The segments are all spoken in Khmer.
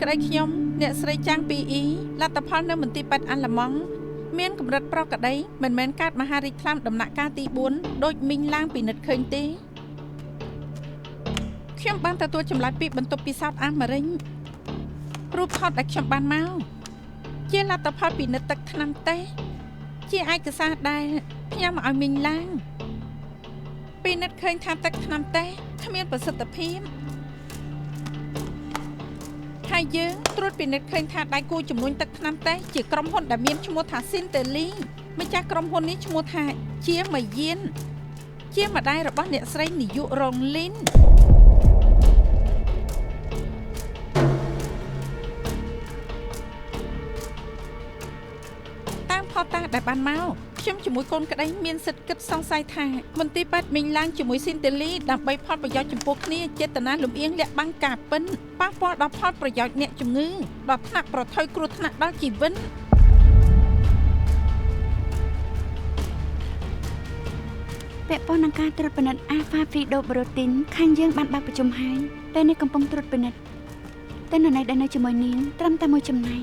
ក្តីខ្ញុំអ្នកស្រីចាងពីអ៊ីលទ្ធផលនៅមន្ទីរពេទ្យអាឡម៉ង់មានកម្រិតប្រក្តីមិនមែនកើតមហារីកខ្លាំងដំណាក់កាលទី4ដូចមីងឡើងពិនិត្យឃើញទេខ្ញុំបានទទួលចម្លើយពីបន្ទប់ពិសោធន៍អាមេរិករូបថតដែលខ្ញុំបានមកជាលទ្ធផលពិនិត្យទឹកថ្នាំតេស្តជាឯកសារដែលផ្ញើមកឲ្យមីងឡើងពិនិត្យឃើញថាទឹកថ្នាំតេស្តគ្មានប្រសិទ្ធភាពហើយយើងត្រួតពិនិត្យឃើញថាដៃគូជំនួញទឹកថ្នាំតេស្តជាក្រុមហ៊ុនដែលមានឈ្មោះថា Sinteli ម្ចាស់ក្រុមហ៊ុននេះឈ្មោះថាជាម៉ាយានជាម្ដាយរបស់អ្នកស្រីនាយករងលីនតាមផតតាដែលបានមកខ្ញុំជាមួយកូនក្តីមានសិទ្ធិគិតសង្ស័យថាមន្ទីរពេទ្យមីងឡើងជាមួយ Sinteli ដើម្បីផលប្រយោជន៍ចំពោះគ្នាចេតនាលំអៀងលាក់បាំងការពិនប៉ះពាល់ដល់ផលប្រយោជន៍អ្នកជំងឺដល់ថ្នាក់ប្រថុយគ្រោះថ្នាក់ដល់ជីវិតពាក់ព័ន្ធនឹងការត្រួតពិនិត្យ Alpha Fridobrotin ខាងយើងបានបើកប្រជុំហើយពេលនេះកំពុងត្រួតពិនិត្យតែនរណៃដែលនៅជាមួយនាងត្រឹមតែមួយចំណែក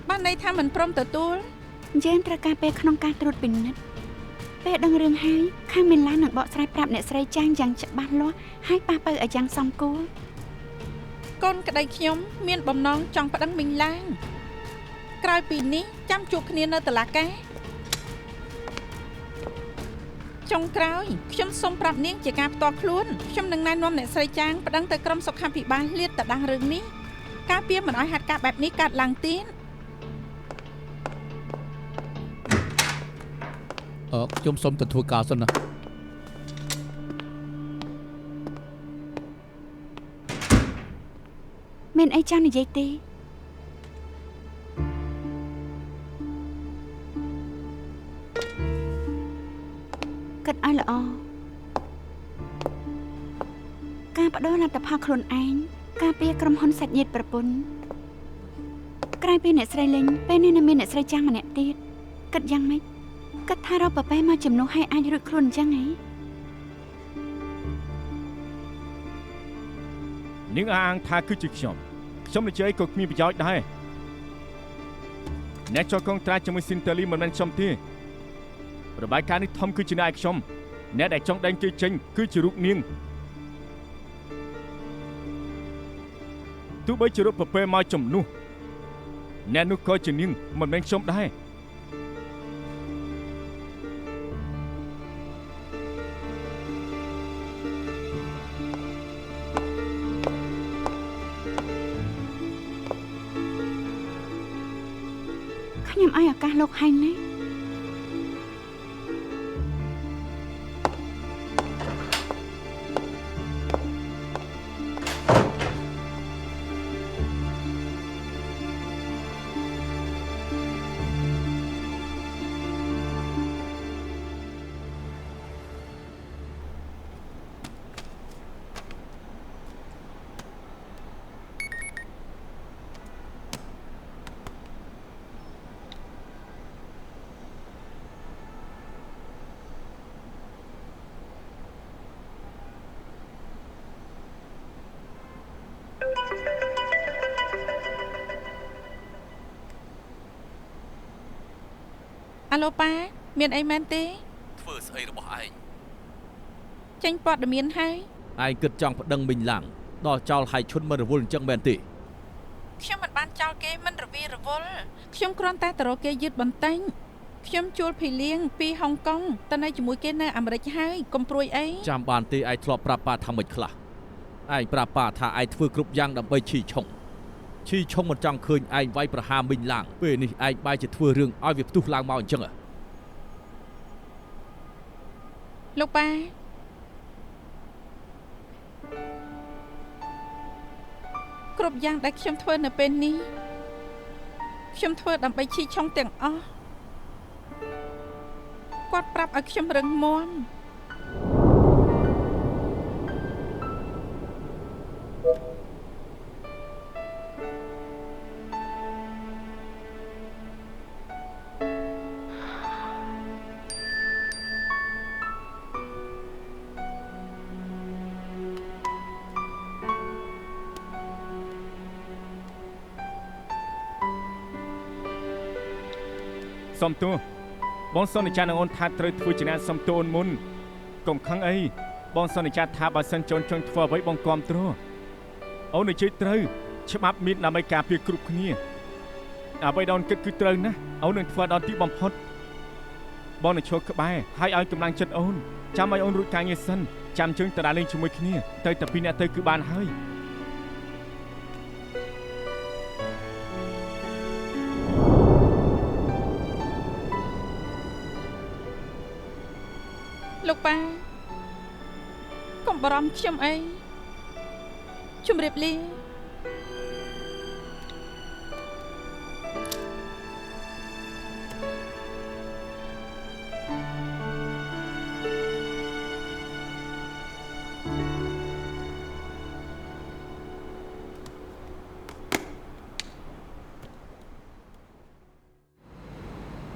បានន័យថាមិនព្រមទទួលយើងត្រូវការពេលក្នុងការត្រួតពិនិត្យពេលដឹងរឿងហើយខាងមីឡាននឹងបកស្រាយប្រាប់អ្នកស្រីចាងយ៉ាងច្បាស់លាស់ហើយប៉ះបើឲ្យយ៉ាងសមគួរកូនក្តីខ្ញុំមានបំណងចង់ប្តឹងមីងឡើងក្រោយពីនេះចាំជួបគ្នានៅតុលាការចុងក្រោយខ្ញុំសូមប្រាប់នាងជាការផ្ទាល់ខ្លួនខ្ញុំនឹងណែនាំអ្នកស្រីចាងប្តឹងទៅក្រុមសុខាភិបាលលាតត្រដាងរឿងនេះការពារមិនឲ្យហេតុការណ៍បែបនេះកើតឡើងទៀតខ្ញុំសូមទៅធ្វើការសិនណាមានអីចង់និយាយទេគិតឲ្យល្អការបដូរលទ្ធផលខ្លួនឯងការពារក្រុមហ៊ុនសាច់ញាតិប្រពន្ធក្រៅពីអ្នកស្រីលេងពេលនេះនៅមានអ្នកស្រីចាំងម្នាក់ទៀតគិតយ៉ាងម៉េចគិតថារកប៉ប៉ែមកជំនួសឲ្យអាចរួចខ្លួនអញ្ចឹងហីនាងអាងថាគឺជាខ្ញុំនិយាយក៏គ្មានប្រយោជន៍ដែរអ្នកចូលកងត្រាជាមួយ Sinteli មិនមែនខ្ញុំទេរបាយការណ៍នេះធំគឺជាអ្នកឯខ្ញុំអ្នកដែលចង់ដេញគេចេញគឺជារូបនាងទោះបីជារកប៉ប៉ែមកជំនួសអ្នកនោះក៏ជានាងមិនមែនខ្ញុំដែរខ្ញុំឲ្យឱកាសលោកហែងណាអាឡូប៉ាមានអីមែនទេធ្វើស្អីរបស់ឯងចេញព័ត៌មានហើយឯងគិតចង់ប្តឹងមីងឡើងដល់ចោលហើយឈុនមិនរវល់អញ្ចឹងមែនទេខ្ញុំមិនបានចោលគេមិនរវីរវល់ខ្ញុំគ្រាន់តែទៅរកគេយឺតបន្តិចខ្ញុំជួលភីលៀងពីហុងកុងទៅនៅជាមួយគេនៅអាមេរិកហើយកុំព្រួយអីចាំបានទេឯងធ្លាប់ប្រាប់ប៉ាថាមិនខ្លះឯងប្រាប់ប៉ាថាឯងធ្វើគ្រប់យ៉ាងដើម្បីឈីឆុងមិនចង់ឃើញឯងវាយប្រហារមីងឡើងពេលនេះឯងបែរជាធ្វើរឿងឲ្យវាផ្ទុះឡើងមកអញ្ចឹងលោកប៉ាគ្រប់យ៉ាងដែលខ្ញុំធ្វើនៅពេលនេះខ្ញុំធ្វើដើម្បីឈីឆុងទាំងអស់គាត់ប្រាប់ឲ្យខ្ញុំរឹងមាំ សុំទោសបងសន្យានឹងអូនថាត្រូវធ្វើជាអ្នកសុំទោសអូនមុនកុំខឹងអីបងសន្យាថាបើសិនចង់ធ្វើអ្វីបងគាំទ្រអូននិយាយត្រូវច្បាប់មានដើម្បីការពារគ្រប់គ្នាអ្វីដែលអូនគិតគឺត្រូវណាស់អូននឹងធ្វើដល់ទីបំផុតបងនឹងឈរក្បែរហើយឲ្យកម្លាំងចិត្តអូនចាំឲ្យអូនរួចការងារសិនចាំជើងទៅដើរលេងជាមួយគ្នាទៅតែពីរអ្នកទៅគឺបានហើយលោកប៉ាកុំបារម្ភខ្ញុំអីជម្រាបលា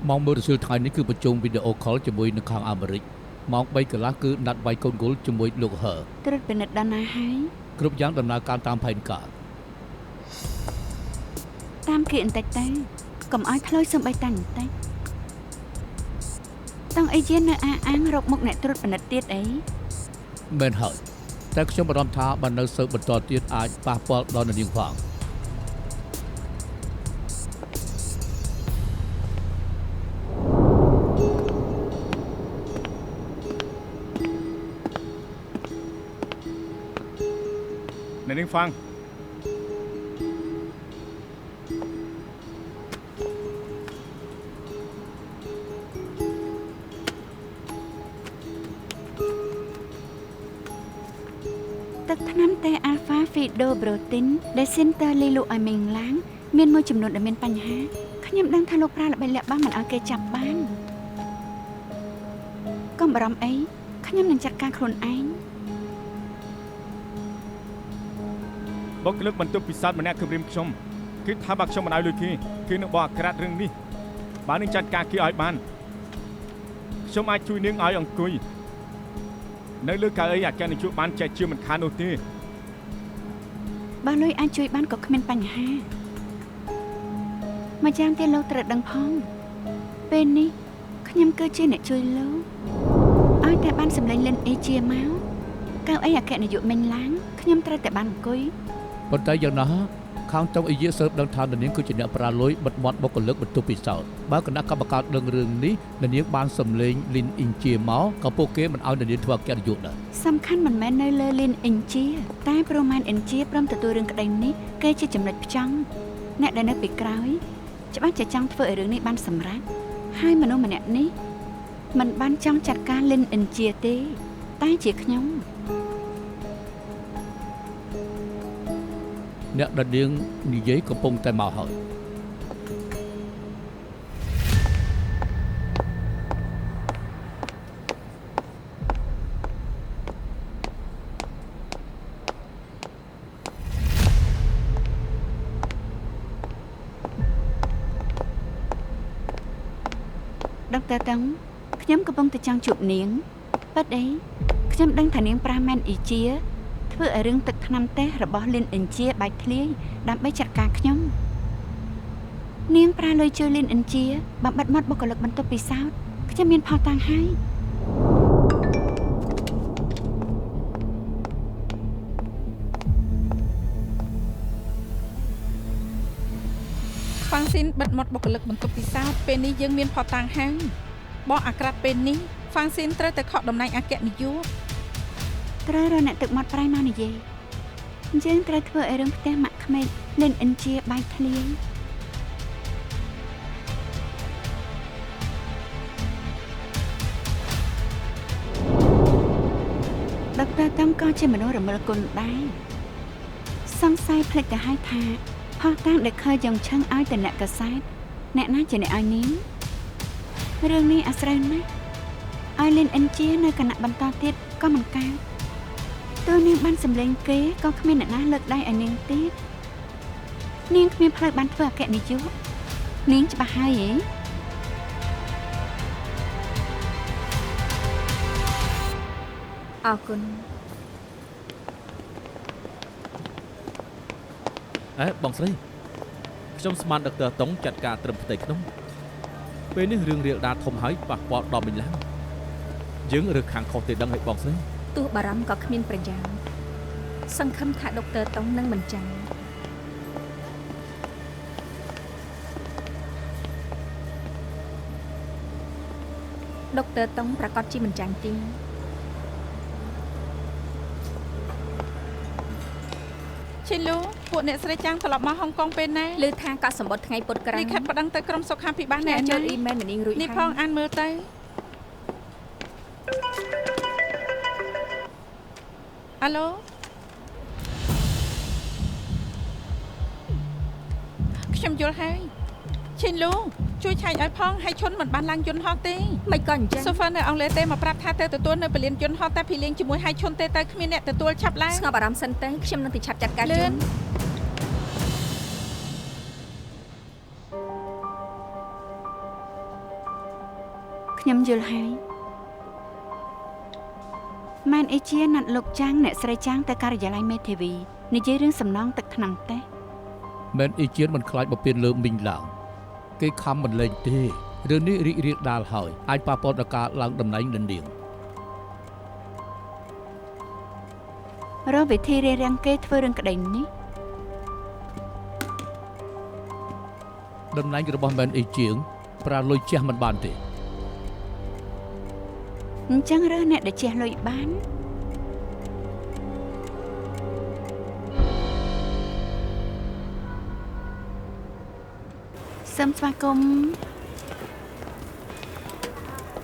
ម៉ោងមើលរសៀលថ្ងៃនេះគឺប្រជុំវីដេអូខលជាមួយនៅខាងអាមេរិកម៉ោង3កន្លះគឺណាត់វាយកូនគោលជាមួយលោកហឺ ត្រួតពិនិត្យដល់ណាហើយ គ្រប់យ៉ាងដំណើរការតាមផែនការ តាមគេបន្តិចទៅកុំឲ្យផ្លូវសំបីតាំងបន្តិចតង់អីជានៅអាងរកមុខអ្នកត្រួតពិនិត្យទៀតអី មែនហើយតែខ្ញុំបារម្ភថាបើនៅសើបបន្តទៀតអាចប៉ះពាល់ដល់នាងផង អ្នកនាងហ្វាំងទឹកថ្នាំតេអាល់ហ្វាហ្វីដូប្រូទីនដែលស៊ីនតើលីលូឲ្យមីងឡាងមានមួយចំនួនដែលមានបញ្ហាខ្ញុំដឹងថាលោកប្រើល្បិចលាក់បាំងមិនឲ្យគេចាប់បានកុំបារម្ភអីខ្ញុំនឹងចាត់ការខ្លួនឯង បុគ្គលិកបន្ទប់ពិសោធន៍ម្នាក់គម្រាមខ្ញុំគេថាបើខ្ញុំមិនឲ្យលុយគេនឹងបោះអាក្រាតរឿងនេះបើនឹងចាត់ការគេឲ្យបានខ្ញុំអាចជួយនាងឲ្យអង្គុយនៅលើកៅអីអគ្គនាយកបានចែកជាមិនខាននោះទេ បើលុយអាចជួយបានក៏គ្មានបញ្ហាមកយ៉ាងទៀតលោកត្រូវដឹងផងពេលនេះខ្ញុំគឺជាអ្នកជួយលោកឲ្យតែបានសម្លេងលិនអេជាមកកៅអីអគ្គនាយកមិញឡើងខ្ញុំត្រូវតែបានអង្គុយ ប៉ុន្តែយ៉ាងណាខាងចុងអ៊ីយាសើបដឹងថានាងគឺជាអ្នកប្រាលុយបិទមាត់បុគ្គលិកបន្ទប់ពិសោធន៍បើគណៈកម្មការដឹងរឿងនេះនាងបានសម្លេងលីនអ៊ីងជាមកក៏ពួកគេមិនឲ្យនាងធ្វើអគ្គនាយកដែរ សំខាន់មិនមែននៅលើលីនអិនជាតែប្រមាណអិនជាព្រមទទួលរឿងក្តីនេះគេជាចំណុចផ្ចង់អ្នកដែលនៅពីក្រោយច្បាស់ជាចង់ធ្វើឲ្យរឿងនេះបានសម្រេចហើយមនុស្សម្នាក់នេះមិនបានចង់ចាត់ការលិនអិនជាទេតែជាខ្ញុំ អ្នកដែលនាងនិយាយកំពុងតែមកហើយ ដុកទ័រតឹងខ្ញុំកំពុងតែចង់ជួបនាងប៉ិតអីខ្ញុំដឹងថានាងប្រាមែនអ៊ីជាធ្វើឲ្យរឿងទឹកថ្នាំតេស្តរបស់លិនអិនជាបែកធ្លាយដើម្បីចាត់ការខ្ញុំនាងប្រាលុយជួយលិនអិនជាបំបិតមាត់បុគ្គលិកបន្ទប់ពិសោធន៍ខ្ញុំមានផុសតាំងហើយ ហ្វាំងស៊ីនបិទមាត់បុគ្គលិកបន្ទប់ពិសោធន៍ពេលនេះយើងមានផតតាំងហើយបោះអាក្រាតពេលនេះហ្វាំងស៊ីនត្រូវតែខកតំណែងអគ្គនាយក ត្រូវរកអ្នកទឹកមាត់ប្រៃមកនិយាយយើងត្រូវធ្វើឲ្យរឿងផ្ទះម៉ាក់ក្មេកលិនអិនជាបែកធ្លាយដុកទ័រតំក៏ជាមនុស្សរមិលគុណដែរសង្ស័យភ្លេចទៅឲ្យថាផុសតាំងដែលឃើញយ៉ាងឆឹងឲ្យតែអ្នកកសែតអ្នកណាជាអ្នកឲ្យនាងរឿងនេះអាស្រ័យណាស់ឲ្យលិនអិនជានៅគណៈបន្តទៀតក៏មិនកើត តើនាងបានសម្លេងគេក៏គ្មានអ្នកណាលើកដៃឲ្យនាងទៀតនាងគ្មានផ្លូវបានធ្វើអគ្គនាយកនាងច្បាស់ហើយហ៎អរគុណ បងស្រីខ្ញុំស្មានដុកទ័រតុងចាត់ការត្រឹមផ្ទៃក្នុង ពេលនេះរឿងរាលដាលធំហើយប៉ះពាល់ដល់មិញឡើងយើងរើសខាងខុសទេដឹងឲ្យបងស្រី ទោះបារម្ភក៏គ្មានប្រយោជន៍សង្ឃឹមថាដុកទ័រតុងនឹងមិនចាំងដុកទ័រតុងប្រកាសជាមិនចាំងទេ ឈិនលូពួកអ្នកស្រីចាំងត្រឡប់មកហុងកុងពេលណា ឮថាកក់សម្បត្តិថ្ងៃពុធក្រោយ លិខិតប្តឹងទៅក្រុមសុខាភិបាល អ្នក អ្នក ចូល ណា អ៊ីមែលម្នាងរួច នេះផងអានមើលទៅអាឡូខ្ញុំយល់ហើយឈិនលូជួយឆែកឲ្យផងហើយឈុនមិនបានឡើងយន្តហោះទេ មិនក៏អញ្ចឹង សូហ្វឺនៅអង់គ្លេសទេមកប្រាប់ថាទៅទទួលនៅពលានយន្តហោះតែភីលៀងជាមួយហើយឈុនទេទៅគ្មានអ្នកទទួលឆាប់ឡើង ស្ងប់អារម្មណ៍សិនទៅខ្ញុំនឹងទៅឆាប់ចាត់ការ លឿ ជូ ន ន ខ្ញុំយល់ហើយម៉ែនអេជាណាត់លោកចាំងអ្នកស្រីចាំងទៅការិយាល័យមេធាវីនិយាយរឿងសំណងទឹកថ្នាំតេស្ត មែនអ៊ីជៀនមិនខ្លាចមកពៀនលើមីងឡើងគេខំមិនលេងទេរឿងនេះរីករាលដាលហើយអាចប៉ះពាល់ដល់ការឡើងតំណែងលនាង រកវិធីរារាំងគេធ្វើរឿងក្តីនេះ តំណែងរបស់មែនអ៊ីជាងប្រើលុយជះមិនបានទេ អញ្ចឹងរើសអ្នកដែលជះលុយបានសូមស្វាគមន៍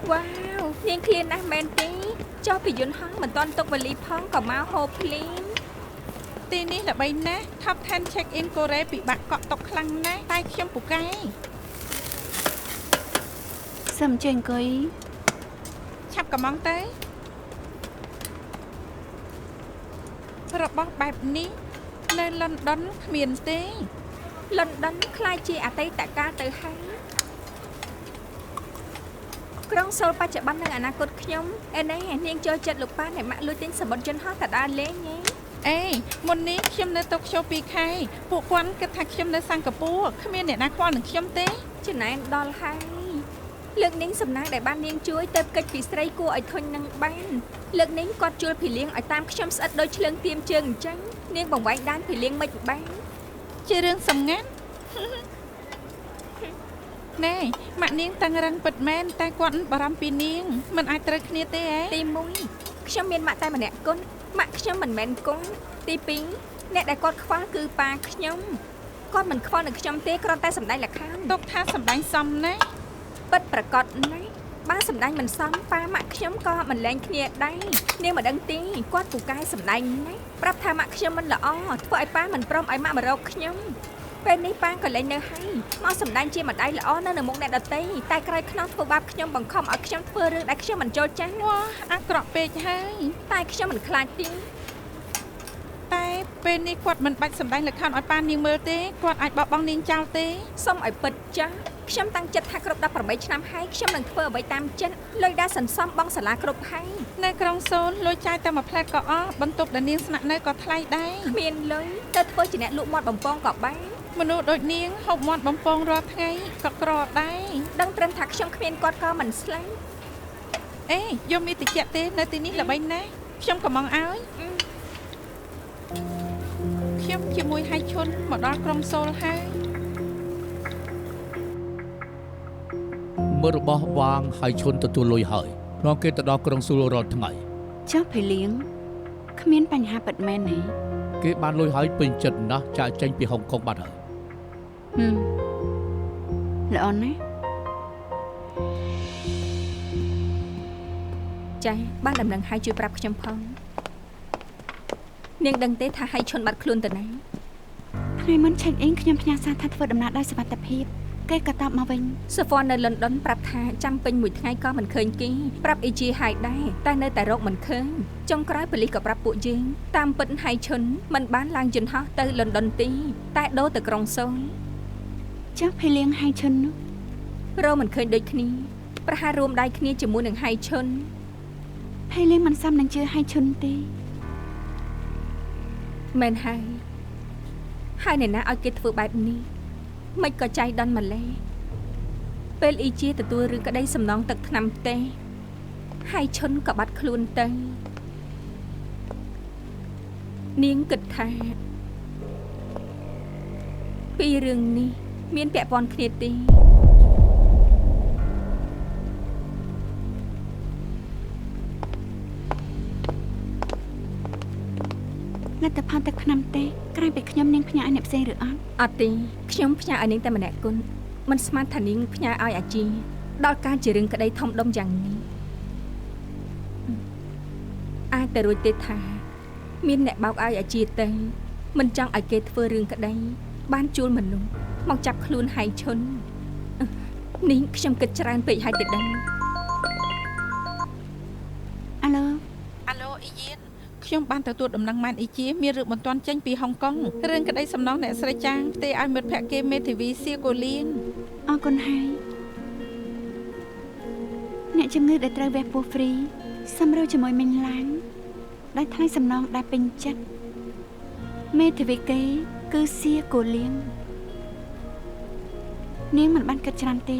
វ៉ាវនាងឃ្លានណាស់មែនទេចុះពីយន្តហោះមិនតាន់ទុកវេលាផងក៏មកហូបភ្លីង ទីនេះល្បីណាស់ Top 10 check in កូរ៉េពិបាកកក់តុកខ្លាំងណាស់តែខ្ញុំពូកែ សូមអញ្ជើញអង្គុយ ឆាប់កំងទៅរបស់បែបនេះនៅលន់ដុនគ្មានទេ លន់ដុនខ្លាយជាអតីតកាលទៅហើយក្រុងសូលបច្ចុប្បន្ននិងអនាគតខ្ញុំឯនេះនាងចូលចិត្តលោកប៉ាអ្នកម៉ាក់លួចទិញសម្បត្តិយន្តហោះតដើរលេងហ៎ អេមុននេះខ្ញុំនៅតូក្យូ2ខែពួកគាត់គិតថាខ្ញុំនៅសិង្ហបុរីគ្មានអ្នកណាខ្វល់នឹងខ្ញុំទេ ចំណែនដល់ហើយលើកនាងសំណាងដែលបាននាងជួយទៅកិច្ចពីស្រីគួរឲ្យធុញនឹងបានលើកនាងគាត់ជួលភីលៀងឲ្យតាមខ្ញុំស្អិតដោយឆ្លើងទៀមជើងអញ្ចឹងនាងបង្វែងដានភីលៀងមិនបាន ជារឿងសម្ងាត់ ណែម៉ាក់នាងតាំងរឹងពិតមែនតែគាត់បារម្ភពីនាងមិនអាចត្រូវគ្នាទេអេ ទី1ខ្ញុំមានម៉ាក់តែម្នាក់គុណម៉ាក់ខ្ញុំមិនមែនគុណទី2អ្នកដែលគាត់ខ្វល់គឺប៉ាខ្ញុំគាត់មិនខ្វល់នឹងខ្ញុំទេគ្រាន់តែសម្ដែងលក្ខខណ្ឌ ទុកថាសម្ដែងសមណាស់ ពិតប្រកបណាស់បើសម្ដែងមិនសមប៉ាម៉ាក់ខ្ញុំក៏មិនលែងគ្នាដែរនាងមិនដឹងទេគាត់ពូកែសម្ដែងណាស់ប្រាប់ថាម៉ាក់ខ្ញុំមិនល្អធ្វើឲ្យប៉ាមិនព្រមឲ្យម៉ាក់មករកខ្ញុំពេលនេះប៉ាក៏លែងនៅហើយមកសម្ដែងជាម្ដាយល្អនៅមុខអ្នកដទៃតែក្រោយខ្នងធ្វើបាបខ្ញុំបង្ខំឲ្យខ្ញុំធ្វើរឿងដែលខ្ញុំមិនចូលចិត្ត វ៉ាអាក្រក់ពេកហើយ តែខ្ញុំមិនខ្លាចទេ តែពេលនេះគាត់មិនបាច់សម្ដែងលក្ខខណ្ឌឲ្យប៉ានាងមើលទេគាត់អាចបោះបង់នាងចោលទេ សូមឲ្យពិតចាស់ខ្ញុំតាំងចិត្តថាគ្រប់18ឆ្នាំហើយខ្ញុំនឹងធ្វើអ្វីតាមចិត្តលុយដែលសន្សំបងសាលាគ្រប់ហើយ នៅក្រុងសូលលុយចាយតែមួយផ្លែតក៏អស់បន្ទប់ដែលនាងស្នាក់នៅក៏ថ្លៃដែរ គ្មានលុយទៅធ្វើជាអ្នកលក់មាត់បំពងក៏បាន មនុស្សដូចនាងហូបមាត់បំពងរាល់ថ្ងៃក៏ក្រដែរ ដឹងត្រឹមថាខ្ញុំគ្មានគាត់ក៏មិនស្លាញ់ អេយកមីតិចទេនៅទីនេះល្បីណាស់ខ្ញុំកំងឲ្យខ្ញុំជាមួយហៃឈុនមកដល់ក្រុងសូលហើយ មើលរបស់វាងហើយឈុនទទួលលុយហើយនាំគេទៅដល់ក្រុងស៊ូលរាល់ថ្ងៃ ចុះភីលៀងគ្មានបញ្ហាពិតមែនទេ គេបានលុយហើយពេញចិត្តណាស់ចាក់ចេញពីហុងកុងបាត់ហើយ ល្អណាស់ ចា៎បានដំណឹងហើយជួយប្រាប់ខ្ញុំផងនាងដឹងទេថាហៃឈុនបាត់ខ្លួនទៅណា ថ្ងៃមុនឆែកអ៊ីងខ្ញុំផ្ញើសារថាធ្វើដំណើរដោយសុវត្ថិភាពគេក៏តបមកវិញ សូហ្វ័ននៅលន់ដុនប្រាប់ថាចាំពេញមួយថ្ងៃក៏មិនឃើញគេប្រាប់អ៊ីជីហើយដែរតែនៅតែរកមិនឃើញចុងក្រោយប៉ូលីសក៏ប្រាប់ពួកយើងតាមពិតហៃឈុនមិនបានឡើងយន្តហោះទៅលន់ដុនទេតែដូរទៅក្រុងសូល ចុះភីលៀងហៃឈុននោះ រកមិនឃើញដូចគ្នាប្រហែលរួមដៃគ្នាជាមួយនឹងហៃឈុន ភីលៀងមិនសមនឹងជឿហៃឈុនទេ មែនហើយហើយអ្នកណាឲ្យគេធ្វើបែបនេះមិនក៏ចៃដន្យម្លេះ ពេលអ៊ីជាទទួលរឿងក្តីសំណងទឹកថ្នាំទេហើយឈុនក៏បាត់ខ្លួនទៅនាងគិតថាពីររឿងនេះមានពាក់ព័ន្ធគ្នាទេលទ្ធផលទឹកថ្នាំទេក្រៅពីខ្ញុំនាងផ្ញើឲ្យអ្នកផ្សេងឬអត់អត់ទេខ្ញុំផ្ញើឲ្យនាងតែម្នាក់គុណមិនស្មានថានាងផ្ញើឲ្យអាជីដល់ការជារឿងក្តីធំដុំយ៉ាងនេះអាចតែរួចទេថាមានអ្នកបោកឲ្យអាជីទៅមិនចង់ឲ្យគេធ្វើរឿងក្តីបានជួលមនុស្សមកចាប់ខ្លួនហៃឈុននេះខ្ញុំគិតច្រើនពេកហើយទៅដឹងអាឡូអីយៀនខ្ញុំបានទទួលដំណឹងម៉ែនអ៊ីជាមានរឿងបន្ទាន់ចេញពីហុងកុងរឿងក្តីសំណងអ្នកស្រីចាងផ្ទេឲ្យមិត្តភក្តិគេមេធាវីសៀកូលៀនអរគុណហើយអ្នកជំងឺដែលត្រូវវះពោះហ្វ្រីសម្រូវជាមួយមិញឡើងដោយថ្លៃសំណងដែលពេញចិត្តមេធាវីគេគឺសៀកូលៀននាងមិនបានគិតច្រើនទេ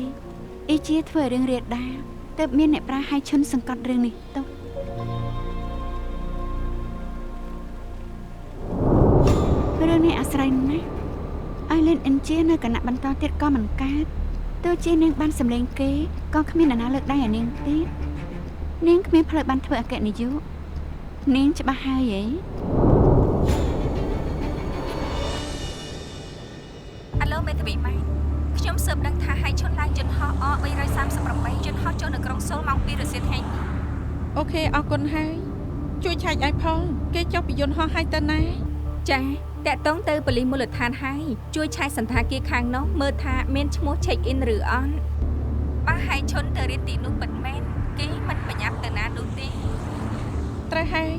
អ៊ីជាធ្វើរឿងរាលដាលទើបមានអ្នកប្រាហៃឈុនសង្កត់រឿងនេះទៅរឿងនេះអាស្រ័យណាស់ឲ្យលេនអិនជានៅគណៈបន្តទៀតក៏មិនកើតទោះជានាងបានសម្លេងគេក៏គ្មានអ្នកណាលើកដៃឲ្យនាងទៀតនាងគ្មានផ្លូវបានធ្វើអគ្គនាយកនាងច្បាស់ហើយហីអាឡូមេធាវីម៉ែខ្ញុំស៊ើបដឹងថាហៃឈុនឡើងយន្តហោះអ338យន្តហោះចូលនៅក្រុងសូលម៉ោង 2 រសៀលថ្ងៃនេះអូខេអរគុណហើយជួយឆែកឲ្យផងគេចុះពីយន្តហោះហើយទៅណាចាតាក់តងទៅប៉ូលីសមូលដ្ឋានហើយជួយឆែកសន្តាគារខាងនោះមើលថាមានឈ្មោះ check in ឬអត់បើហៃឈុនទៅរៀនទីនោះពិតមែនគេមិនប្រញាប់ទៅណានោះទេត្រូវហើយ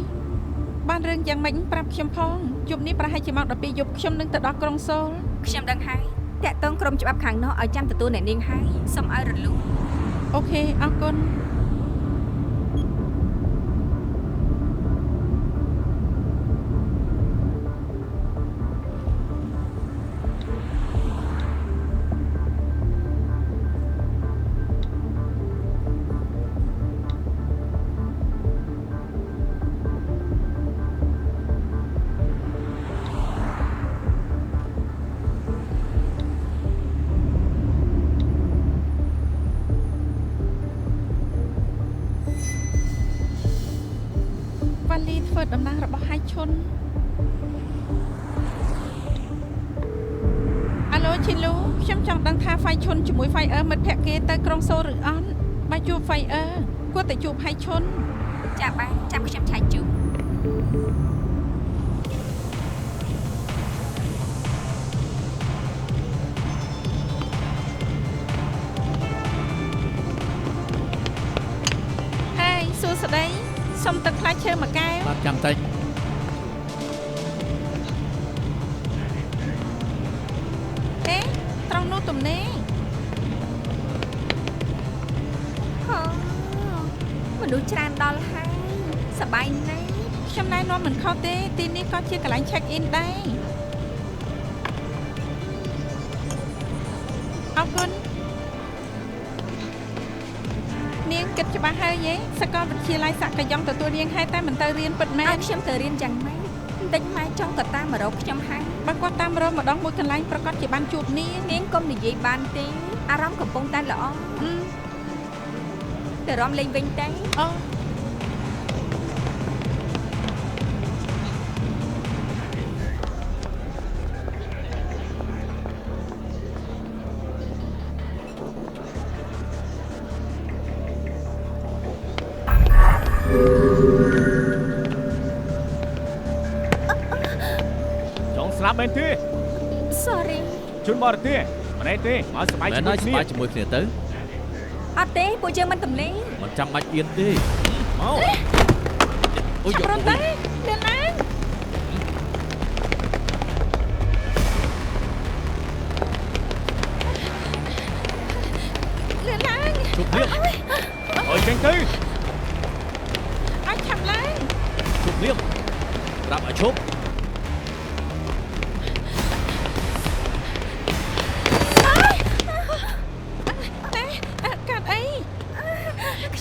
បានរឿងយ៉ាងម៉េចប្រាប់ខ្ញុំផងយប់នេះប្រហែលជាម៉ោង 12 យប់ខ្ញុំនឹងទៅដល់ក្រុងសូលខ្ញុំដឹងហើយតាក់តងក្រុមច្បាប់ខាងនោះឲ្យចាំទទួលអ្នកនាងហើយសូមឲ្យរលូនអូខេអរគុណធ្វើដំណើររបស់ហៃឈុនអាឡូឈីលូខ្ញុំចង់ដឹងថាហ្វៃឈុនជាមួយហ្វៃអឺមិត្តភក្តិគេទៅក្រុងសូលឬអត់បើជួបហ្វៃអឺគួរតែជួបហៃឈុនចាបានចាំខ្ញុំឆែកជូនហើយសួស្ដីសុំទឹកផ្លែឈើមួយកែវបាទចាំតិចត្រង់នោះទំនេរមនុស្សច្រើនដល់ហើយសប្បាយណាស់ខ្ញុំណែនាំមិនខុសទេទីនេះក៏ជាកន្លែង check in ដែរអរគុណនាងគិតច្បាស់ហើយយេសាកលវិទ្យាល័យសាក់កយ៉ងទទួលនាងហើយតែមិនទៅរៀនពិតមែនខ្ញុំទៅរៀនយ៉ាងម៉េចបន្តិចម៉ែចង់ក៏តាមមករកខ្ញុំហើយបើគាត់តាមរកម្ដងមួយកន្លែងប្រកាសជាបានជួបនាងកុំនិយាយបានទេអារម្មណ៍កំពុងតែល្អទៅរំលេងវិញទៅអូស្លាប់មែនទេ Sorry ជូនបរទេសមិនឯទេមកសប្បាយជាមួយគ្នាទៅអត់ទេពួកយើងមិនទំលេងមិនចាំបាច់អៀនទេមកអូយប្រតែអ្នកណាលឿនឡើងជប់លៀបអើយចេញទៅអាចឆាប់ឡើងជប់លៀបប្រាប់ឲ្យឈប់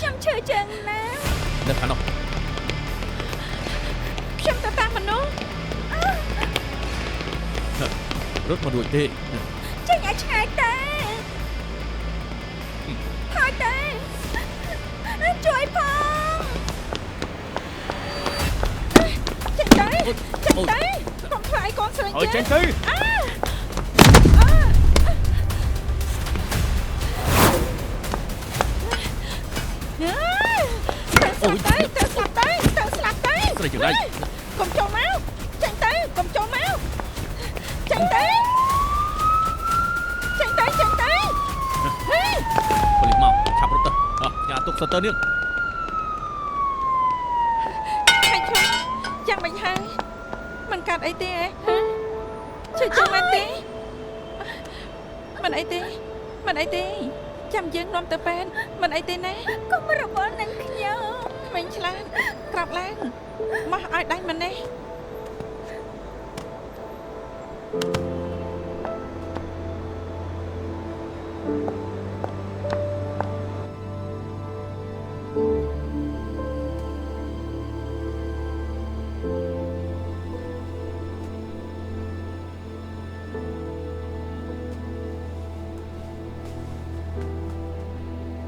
ខ្ញុំឈឺជើងណាស់ នៅខាងនោះ ខ្ញុំទៅតាមមនុស្ស រត់មករួចទេ ចេញឲ្យឆ្ងាយទៅហើយទៅជួយផងចេញទៅចេញទៅកុំធ្វើឲ្យកូនស្រី ឲ្យ ចេ ចេ ញ ញទៅ ទៅស្លាប់ទៅទៅស្លាប់ទៅ ស្រីចង្រៃ កុំចូលមកចេញទៅកុំចូលមកចេញទៅចេញទៅចេញទៅហេ ប៉ូលីសមកឆាប់រត់ទៅញ៉ាទុកសិនទៅនាង ហើយឈប់យ៉ាងមិនហើយមិនកាត់អីទេហ៎ជឿជឿមែនទេមិនអីទេមិនអីទេចាំយើងនាំទៅពេទ្យមិនអីទេណា កុំរវល់នឹងខ្ញុំ ក្មេងឆ្លាតក្រោកឡើងមកឲ្យដាច់ម្នេះ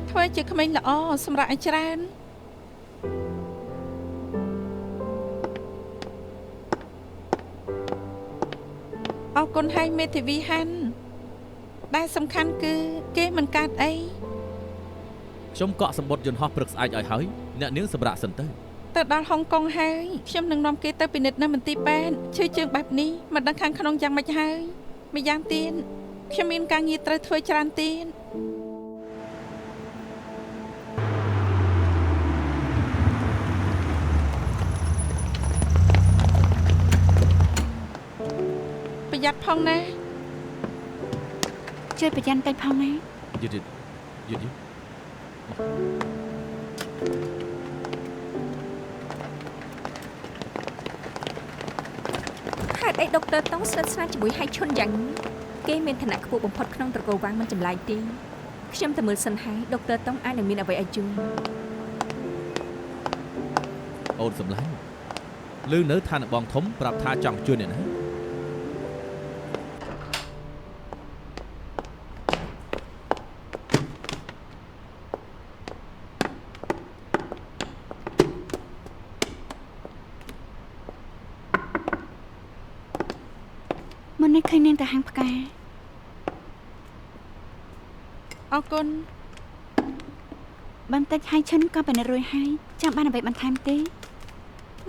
ធ្វើជាក្មេងល្អសម្រាប់ឲ្យច្រើនអរគុណហើយមេធាវីហាន់ដែលសំខាន់គឺគេមិនកាត់អី ខ្ញុំកក់សម្បត្តិយន្តហោះព្រឹកស្អែកឲ្យហើយអ្នកនាងសម្រាប់សិនទៅ ទៅដល់ហុងកុងហើយខ្ញុំនឹងនាំគេទៅពិនិត្យនៅមន្ទីរពេទ្យឈឺជើងបែបនេះមិនដឹងខាងក្នុងយ៉ាងម៉េចហើយម្យ៉ាងទៀតខ្ញុំមានការងារត្រូវធ្វើច្រើនទៀតប្រយ័ត្នផងណា ជួយប្រយ័ត្នតិចផងណា យឺតយឺត ហេតុអីដុកទ័រតង់ស្និទ្ធស្នាលជាមួយហៃឈុនយ៉ាងនេះគេមានឋានៈខ្ពស់បំផុតក្នុងត្រកូលវ៉ាងមិនចម្លែកទេខ្ញុំតែមើលសិនហើយដុកទ័រតង់អាចនឹងមានអ្វីឲ្យជួយ អូនសម្លាញ់លឺនៅឋានៈបងធំប្រាប់ថាចង់ជួយអ្នកណា មុននេះឃើញនាងទៅហាងផ្កា អរគុណ បន្តិចហើយឈិនក៏ពិនិត្យរួចហើយចាំបានអ្វីបន្ថែមទេ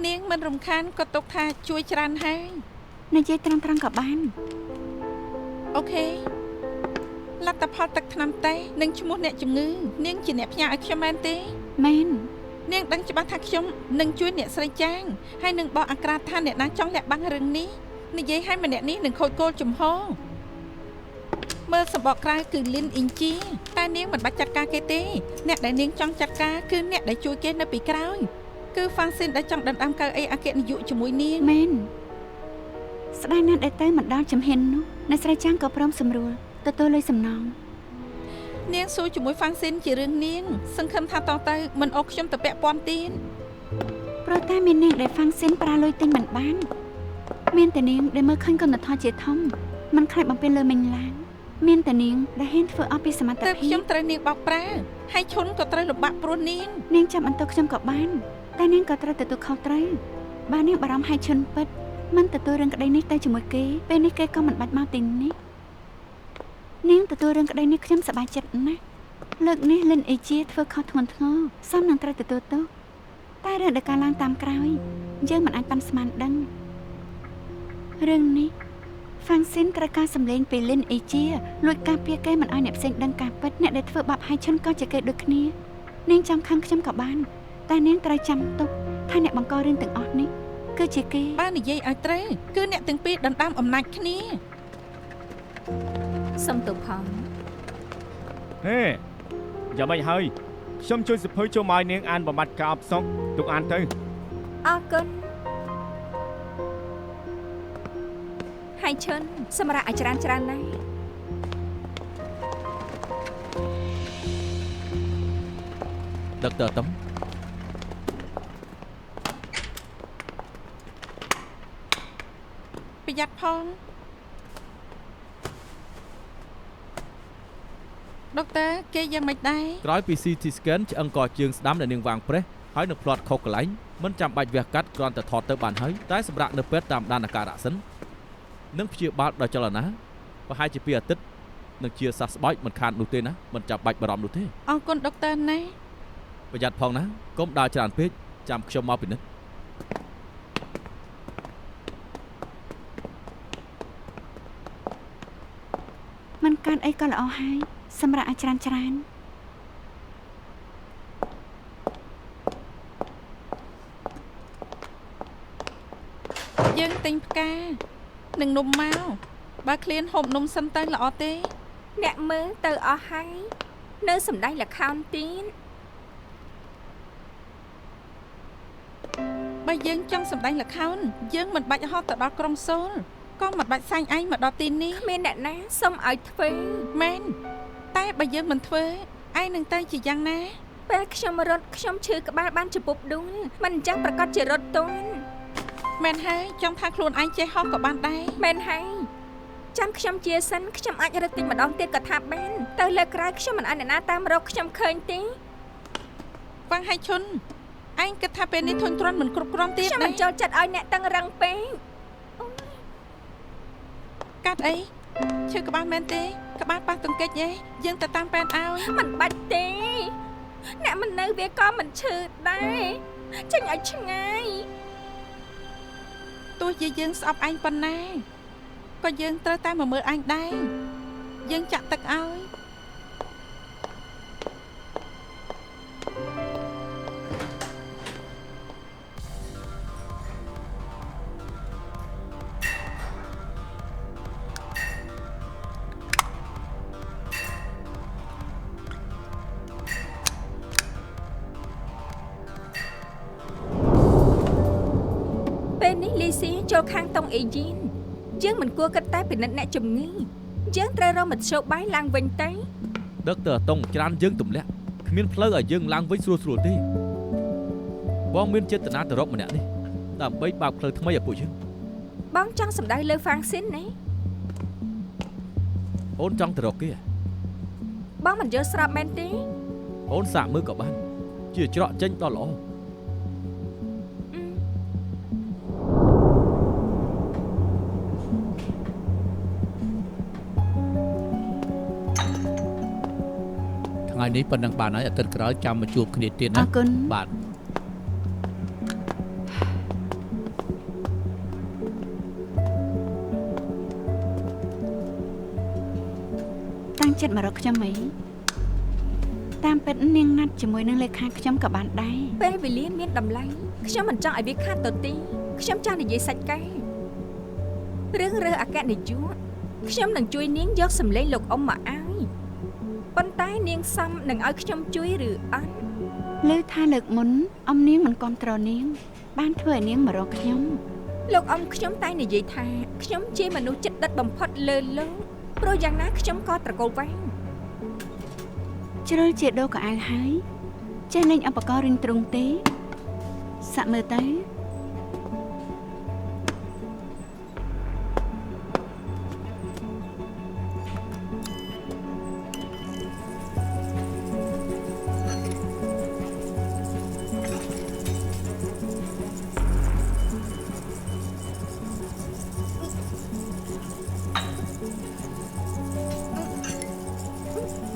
នាងមិនរំខានក៏ទុកថាជួយច្រើនហើយ និយាយត្រង់ៗក៏បាន អូខេលទ្ធផលទឹកថ្នាំតេស្តនិងឈ្មោះអ្នកជំងឺនាងជាអ្នកផ្ញើឲ្យខ្ញុំមែនទេ មែន នាងដឹងច្បាស់ថាខ្ញុំនឹងជួយអ្នកស្រីចាងហើយនឹងបកអាក្រាតថាអ្នកណាចង់លាក់បាំងរឿងនេះនិយាយឲ្យម្នាក់នេះនឹងខូចគោលចំហមើលសម្បកក្រៅគឺលីនអ៊ីងជីតែនាងមិនបាច់ចាត់ការគេទេអ្នកដែលនាងចង់ចាត់ការគឺអ្នកដែលជួយគេនៅពីក្រោយគឺហ្វាស៊ីនដែលចង់ដណ្ដើមកៅអីអគ្គនាយកជាមួយនាង មែនស្ដាយណាស់ដែលទៅមិនដល់ជំហាននោះអ្នកស្រីចាងក៏ព្រមសម្រួលទទួលលុយសំណង នាងសួរជាមួយហ្វាស៊ីនជារឿងនាងសង្ឃឹមថាតទៅមិនអោខ្ញុំទៅពាក់ព័ន្ធទៀត ព្រោះតែមាននាងដែលហ្វាំងស៊ីនប្រើលុយទិញមិនបានមានតែនាងដែលមើលឃើញកុណធម៌ជាធំមិនខ្លាចបំពេញលើមិញឡើងមានតែនាងដែលហ៊ានធ្វើអស់ពីសមត្ថ តែ ភាព ខ្ញុំត្រូវនាងបោកប្រាហើយឈុនក៏ត្រូវលំបាកព្រោះនាង នាងចាំបន្ទោសខ្ញុំក៏បានតែនាងក៏ត្រូវទទួលខុសត្រូវបើនាងបារម្ភឲ្យឈុនពិតមិនទទួលរឿងក្តីនេះទៅជាមួយគេពេលនេះគេក៏មិនបាច់មកទីនេះនាងទទួលរឿងក្តីនេះខ្ញុំសប្បាយចិត្តណាស់លើកនេះលិនអេជាធ្វើខុសធ្ងន់ធ្ងរសមនឹងត្រូវទទួលទោសតែរឿងដែលការឡើងតាមក្រោយយើងមិនអាចប៉ាន់ស្មានដឹងរឿងនេះហ្វាំងស៊ីនត្រូវការសម្លេងពីលិនអេជាលួចការពារគេមិនឲ្យអ្នកផ្សេងដឹងការពិតអ្នកដែលធ្វើបាបឲ្យឈុនក៏ជាគេដូចគ្នានាងចង់ខឹងខ្ញុំក៏បានតែនាងត្រូវចាំទុកថាអ្នកបង្ករឿងទាំងអស់នេះគឺជាគេ បើនិយាយឲ្យត្រូវគឺអ្នកទាំងពីរដណ្ដើមអំណាចគ្នា សុំទោសផង ហេយ៉ាងម៉េចហើយខ្ញុំជួយសិភៅចូលមកឲ្យនាងអានបំបត្តិការអបសុកទុកអានទៅ អរគុណហៃឈុនសម្រាប់ឲ្យច្រើនណាស់ ដ ដឹកទ័រតុង ប្រយ័ត្នផងដុកទ័រគេយ៉ាងម៉េចដែរ ក្រោយពី CT scan ឆ្អឹងកជើងស្ដាំដែលនាងវាងប្រេះហើយនឹងផ្្លាត់ខុសកន្លែងមិនចាំបាច់វះកាត់គ្រាន់តែថតទៅបានហើយតែសម្រាប់នៅពេទ្យតាមដានអាការៈសិននឹងព្យាបាលដោយចលនាប្រហែលជា2អាទិត្យនឹងជាសះស្បើយមិនខាននោះទេណាមិនចាំបាច់បារម្ភនោះទេ អរគុណដុកទ័រណា ប្រយ័ត្នផងណាកុំដើរច្រើនពេកចាំខ្ញុំមកពិនិត្យ មិនកើតអីក៏ល្អហើយសម្រាប់អាចច្រើន យើងទិញផ្កានិងនំមកបើឃ្លានហូបនំសិនទៅល្អទេ អ្នកមើលទៅអស់ហើយនៅសំដែងល្ខោនទៀត បើយើងចង់សម្ដែងល្ខោនយើងមិនបាច់ហោះទៅដល់ក្រុងសូលក៏មិនបាច់សាញ់ឯងមកដល់ទីនេះ គ្មានអ្នកណាសុំឲ្យធ្វើ មែនតែបើយើងមិនធ្វើឯងនឹងទៅជាយ៉ាងណា ពេលខ្ញុំរត់ខ្ញុំឈឺក្បាលបានជពុបដួលមិនអញ្ចឹងប្រកាសជារត់ទាន់ មែនហើយចង់ថាខ្លួនឯងចេះហោះក៏បានដែរ មែនហើយចាំខ្ញុំជាសិនខ្ញុំអាចរត់ទិញម្ដងទៀតក៏ថាបានទៅលើក្រៅខ្ញុំមិនអាចអ្នកណាតាមរកខ្ញុំឃើញទេ វ៉ាងហើយឈុនឯងគិតថាពេលនេះធុញទ្រាន់មិនគ្រប់គ្រាន់ទៀត ខ្ញុំ ទេ មិនចូលចិត្តឲ្យអ្នកតឹងរឹងពេក កាត់អីឈឺក្បាលមែនទេក្បាលប៉ះទង្គិចទេយើងទៅតាមប៉ែនឲ្យ មិនបាច់ទេអ្នកមិននៅវាក៏មិនឈឺដែរចេញឲ្យឆ្ងាយ ទោះជាយើងស្អប់ឯងប៉ុណ្ណាក៏យើងត្រូវតែមកមើលឯងដែរយើងចាក់ទឹកឲ្យ ពេលនេះលីស៊ីចូលខាងតុងអេយីនយើងមិនគួរគិតតែពិនិត្យអ្នកជំងឺយើងត្រូវរកមធ្យោបាយឡើងវិញទៅ ដឹកទ័រតុងច្រានយើងទម្លាក់គ្មានផ្លូវឲ្យយើងឡើងវិញស្រួលទេបងមានចេតនាទៅរកម្នាក់នេះដើម្បីបើកផ្លូវថ្មីឲ្យពួកយើង បងចង់សម្ដៅលើហ្វាំងស៊ីនណា អូនចង់ទៅរកគេ បងមិនយល់ស្របមែនទេ អូនសាកមើលក៏បានជាច្រកចេញដ៏ល្អ ថ្ងៃនេះប៉ុណ្ណឹងបានហើយអាទិត្យក្រោយចាំមកជួបគ្នាទៀត អ ណា រគុណ បាទ តាំងចិត្តមករកខ្ញុំអីតាមពិតនាងណាត់ជាមួយនឹងលេខាខ្ញុំក៏បានដែរ ពេលវេលាមានតម្លៃខ្ញុំមិនចង់ឲ្យវាខាតទៅទេខ្ញុំចង់និយាយសាច់ការរឿងរើសអគ្គនាយកខ្ញុំនឹងជួយនាងយកសម្លេងលោកអ៊ំមកឲ្យប៉ុន្តែនាងសមនឹងឲ្យខ្ញុំជួយឬអត់ លើថាលើកមុនអ៊ំនាងមិនគ្រប់ត្រនាងបានធ្វើឲ្យនាងមករកខ្ញុំ លោកអ៊ំខ្ញុំតែនិយាយថាខ្ញុំជាមនុស្សចិត្តដិតបំផុតលើលោកព្រោះយ៉ាងណាខ្ញុំក៏ត្រកូលវែង ជ្រុលជាដូរក៏អាវហើយចេះលេងឧបករណ៍រៀងទ្រង់ទេសាក់មើលទៅ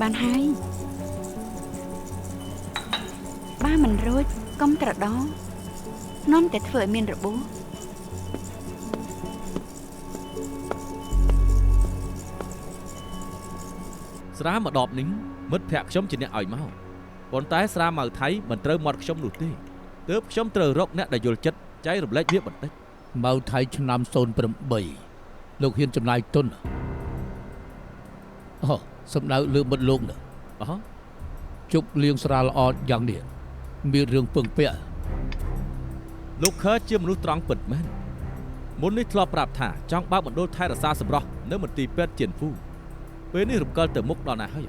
បានហើយបើមិនរួចកុំត្រដោនាំតែធ្វើឲ្យមានរបួស ស្រាមកដបនេះមិត្តភក្តិខ្ញុំជាអ្នកឲ្យមកប៉ុន្តែស្រាម៉ៅថៃមិនត្រូវមាត់ខ្ញុំនោះទេទើបខ្ញុំត្រូវរកអ្នកដែលយល់ចិត្តចែករំលែកវាបន្តិច ម៉ៅថៃឆ្នាំ08លោកហ៊ានចំណាយទុនអូសំដៅលើមិត្តលោកនោះ អោះ ជប់លៀងស្រាលល្អយ៉ាងនេះមានរឿងពឹងពាក់ លោកខើជាមនុស្សត្រង់ពិតមែនមុននេះធ្លាប់ប្រាប់ថាចង់បើកមណ្ឌលថែរក្សាសម្រស់នៅមន្ទីរពេទ្យជៀនហ្វូពេលនេះរំកិលទៅមុខដល់ណាហើយ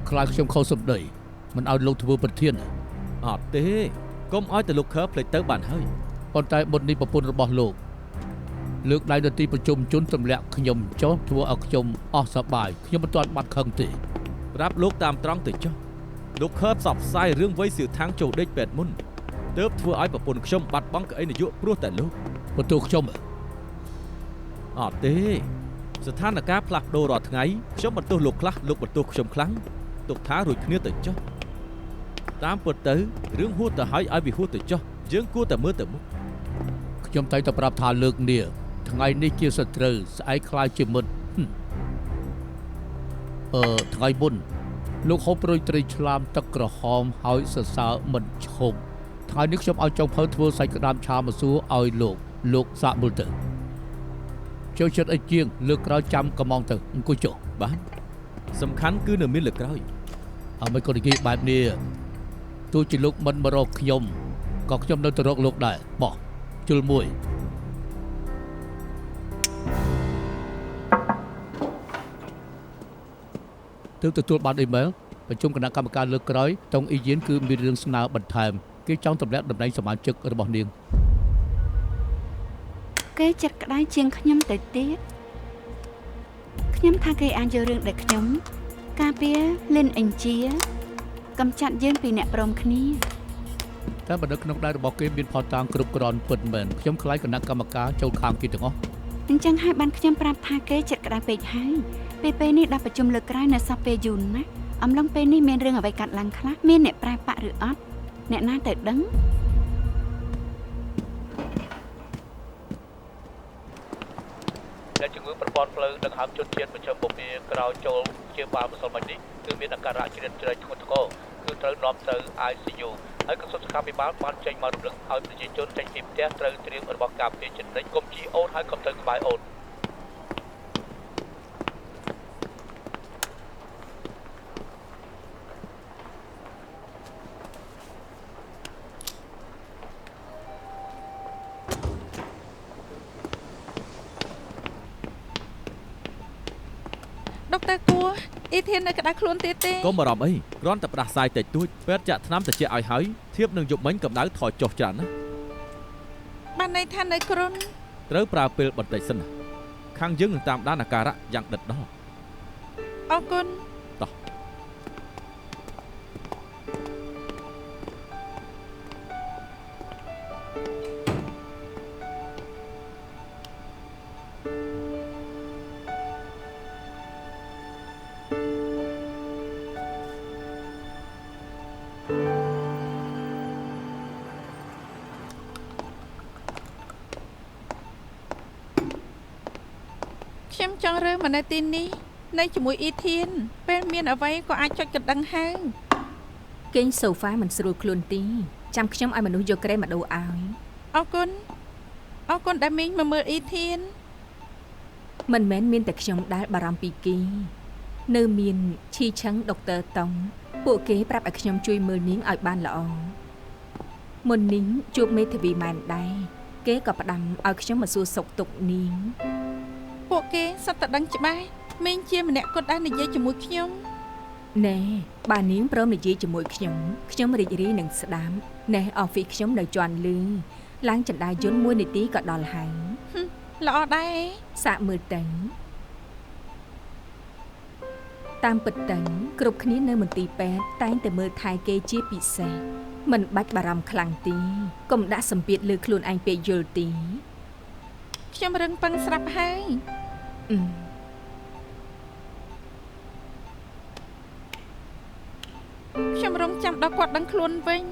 ខ្លាចខ្ញុំខុសសម្ដី មិនឲ្យលោកធ្វើប្រធាន អត់ទេកុំឲ្យតែលោកខើភ្លេចទៅបានហើយ ប៉ុន្តែបុត្រនេះប្រពន្ធរបស់លោកលើកដៃនៅទីប្រជុំជនទម្លាក់ខ្ញុំចុះធ្វើឲ្យខ្ញុំអស់សប្បាយខ្ញុំមិនទាន់បាត់ខឹងទេ ប្រាប់លោកតាមត្រង់ទៅចុះលោកខើផ្សព្វផ្សាយរឿងវ័យសៀវថាំងចូលដេកពេទ្យមុនទើបធ្វើឲ្យប្រពន្ធខ្ញុំបាត់បង់កៅអីនាយកព្រោះតែលោក បន្ទោសខ្ញុំ អត់ទេស្ថានភាពផ្លាស់ប្ដូររាល់ថ្ងៃខ្ញុំបន្ទោសលោកខ្លះលោកបន្ទោសខ្ញុំខ្លាំងទុកថារួចគ្នាទៅចុះតាមពិតទៅរឿងហួសទៅហើយឲ្យវាហួសទៅចុះយើងគួរតែមើលទៅមុខ ខ្ញុំតែប្រាប់ថាលើកនេះថ្ងៃនេះជាសត្រូវស្អែកខ្លាចជាមិត្តថ្ងៃមុនលោកហូបប្រួយត្រីឆ្លាមទឹកក្រហមហើយសរសើរមិនឈប់ថ្ងៃនេះខ្ញុំឲ្យចុងភៅធ្វើសាច់ក្តាមឆាម្សួរឲ្យលោកសាកមើលទៅចូលចិត្តអីជាងលើកក្រោយចាំកំងទៅអង្គុយចុះ បានសំខាន់គឺនៅមានលើក្រោយ អត់មិនក៏និយាយបែបនេះទោះជាលោកមិនមករកខ្ញុំក៏ខ្ញុំនៅទៅរកលោកដែរបោះជុលមួយទើបទទួលបានអ៊ីមែលប្រជុំគណៈកម្មការលើកក្រោយតុងអ៊ីយៀនគឺមានរឿងស្នើបន្ថែមគេចង់ទម្លាក់តំណែងសមាជិករបស់នាង គេចិត្តក្តៅជាងខ្ញុំទៅទៀតខ្ញុំថាគេអាចយករឿងដែលខ្ញុំការពារលិនអិញជាកំចាត់យើងពីអ្នកព្រមគ្នា តែបណ្ដឹងក្នុងដៃរបស់គេមានផតតាងគ្រប់គ្រាន់ពិតមែនខ្ញុំខ្លាចគណៈកម្មការចូលខាងគេទាំងអស់ អញ្ចឹងហើយបានខ្ញុំប្រាប់ថាគេចិត្តក្តៅពេកហើយពេលនេះដល់ប្រជុំលើកក្រោយនៅសពពេលយូរណាស់អំឡុងពេលនេះមានរឿងអ្វីកាត់ឡើងខ្លះមានអ្នកប្រែបាក់ឬអត់អ្នកណាទៅដឹង ដែលជំងឺប្រព័ន្ធផ្លូវដង្ហើមជនជាតិប្រចាំពពាក្រោយចូលជាបាលម្សិលមិញនេះគឺមានអាការៈជ្រៀតជ្រែកធ្ងន់ធ្ងរគឺត្រូវនាំទៅ ICU ហើយក្រសួងសុខាភិបាលបានចេញមករំលឹកឲ្យប្រជាជនចេញពីផ្ទះត្រូវត្រៀមរបស់ការពារជាតិកុំជីអូនហើយកុំទៅក្បែរអូន ដុកទ័រគួរអ៊ីធាននៅក្តៅខ្លួនទៀតទេ កុំបារម្ភអីគ្រាន់តែផ្ដាសាយតិចតួចពេទ្យចាក់ថ្នាំត្រជាក់ឲ្យហើយធៀបនឹងយប់មិញកម្ដៅថយចុះច្រើនណាស់ បានន័យថានៅគ្រុន ត្រូវប្រើពេលបន្តិចសិនណាខាងយើងនឹងតាមដានអាការៈយ៉ាងដិតដល់ អរគុណ ខ្ញុំចង់រើមកនៅទីនេះនៅជាមួយអ៊ីធានពេលមានអ្វីក៏អាចចុចកណ្ដឹងហើយ គេងសូហ្វាមិនស្រួលខ្លួនទីចាំខ្ញុំឲ្យមនុស្សយកក្រែមកដូរឲ្យ អរគុណដែលមីងមកមើលអ៊ីធាន មិនមែនមានតែខ្ញុំដែលបារម្ភពីគេនៅមានឈីឆឹងដុកទ័រតុងពួកគេប្រាប់ឲ្យខ្ញុំជួយមើលនាងឲ្យបានល្អមុននេះជួបមេធាវីម៉ែនដែរគេក៏ផ្ដាំឲ្យខ្ញុំមកសួរសុខទុក្ខនាង ពួកគេសុទ្ធតែដឹងច្បាស់មីងជាម្នាក់គាត់ដែលនិយាយជាមួយខ្ញុំ ណែបើនាងព្រមនិយាយជាមួយខ្ញុំរីករាយនឹងស្ដាប់ណែអហ្វីសខ្ញុំនៅជាន់លឺឡើងចន្ទាយន្ត1នាទីក៏ដល់ហើយ ល្អដែរ សាកមើលទៅតាមពិតទៅគ្រប់គ្នានៅមន្ទីរពេទ្យតែងតែមើលថែគេជាពិសេសមិនបាច់បារម្ភខ្លាំងទេកុំដាក់សម្ពាធលើខ្លួនឯងពេកយល់ទេ ខ្ញុំរឹងប៉ឹងស្រាប់ហើយ ខ្ញុំរងចាំដល់គាត់ដឹងខ្លួនវិញ